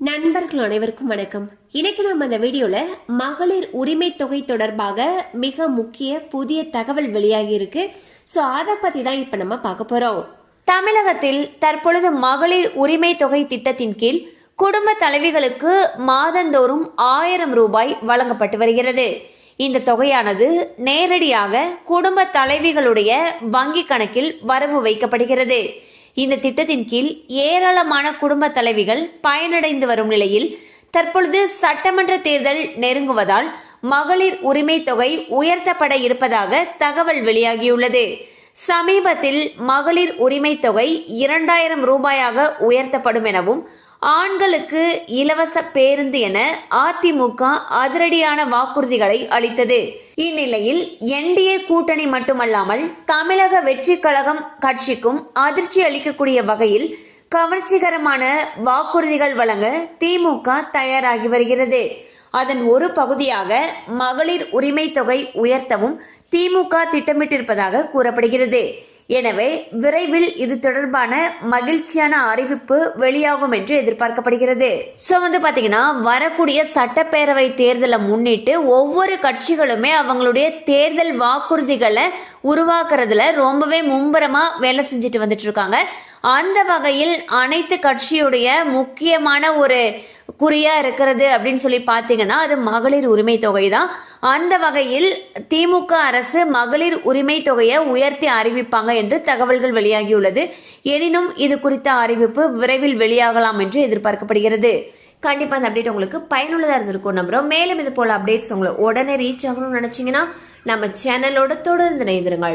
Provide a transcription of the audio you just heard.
நண்பர்கள் அனைவருக்கும் வணக்கம். இன்னைக்கு நம்ம இந்த வீடியோல மகளிர் உரிமை தொகை தொடர்பாக மிக முக்கிய புதிய தகவல் வெளியாகி இருக்கு. ஸோ அதை பத்தி தான் இப்ப நம்ம பார்க்க போறோம். தமிழகத்தில் தற்பொழுது மகளிர் உரிமை தொகை திட்டத்தின் கீழ் குடும்ப தலைவிகளுக்கு மாதந்தோறும் 1000 ரூபாய் வழங்கப்பட்டு வருகிறது. இந்த தொகையானது நேரடியாக குடும்ப தலைவிகளுடைய வங்கி கணக்கில் வரவு வைக்கப்படுகிறது. இந்த திட்டத்தின் கீழ் ஏராளமான குடும்ப தலைவிகள் பயனடைந்து வரும் நிலையில் தற்பொழுது சட்டமன்ற தேர்தல் நெருங்குவதால் மகளிர் உரிமை தொகை உயர்த்தப்பட இருப்பதாக தகவல் வெளியாகியுள்ளது. சமீபத்தில் மகளிர் உரிமை தொகை 2000 ரூபாயாக உயர்த்தப்படும் எனவும் ஆண்களுக்கு இலவச பேருந்து என அதிமுக அதிரடியான வாக்குறுதிகளை அளித்தது. இந்நிலையில் என்டிஏ கூட்டணி மட்டுமல்லாமல் தமிழக வெற்றி கழகம் கட்சிக்கும் அதிர்ச்சி அளிக்கக்கூடிய வகையில் கவர்ச்சிகரமான வாக்குறுதிகள் வழங்க திமுக தயாராகி வருகிறது. அதன் ஒரு பகுதியாக மகளிர் உரிமை தொகை உயர்த்தவும் திமுக திட்டமிட்டிருப்பதாக கூறப்படுகிறது. எனவே விரைவில் இது தொடர்பான மகிழ்ச்சியான அறிவிப்பு வெளியாகும் என்று எதிர்பார்க்கப்படுகிறது. ஸோ பாத்தீங்கன்னா வரக்கூடிய சட்டப்பேரவை தேர்தலை முன்னிட்டு ஒவ்வொரு கட்சிகளுமே அவங்களுடைய தேர்தல் வாக்குறுதிகளை உருவாக்குறதுல ரொம்பவே மும்முரமா வேலை செஞ்சுட்டு வந்துட்டு இருக்காங்க. அந்த வகையில் அனைத்து கட்சியுடைய முக்கியமான ஒரு குறியா இருக்கிறது அப்படின்னு சொல்லி பார்த்தீங்கன்னா அது மகளிர் உரிமை தொகை தான். அந்த வகையில் திமுக அரசு மகளிர் உரிமை தொகையை உயர்த்தி அறிவிப்பாங்க என்று தகவல்கள் வெளியாகியுள்ளது. எனினும் இது குறித்த அறிவிப்பு விரைவில் வெளியாகலாம் என்று எதிர்பார்க்கப்படுகிறது. கண்டிப்பா அந்த அப்டேட் உங்களுக்கு பயனுள்ளதா இருந்திருக்கும் நம்புறோம். மேலும் இது போல அப்டேட்ஸ் உங்களை உடனே ரீச் ஆகணும்னு நினைச்சீங்கன்னா நம்ம சேனலோட தொடர்ந்து இணைந்திருங்கள்.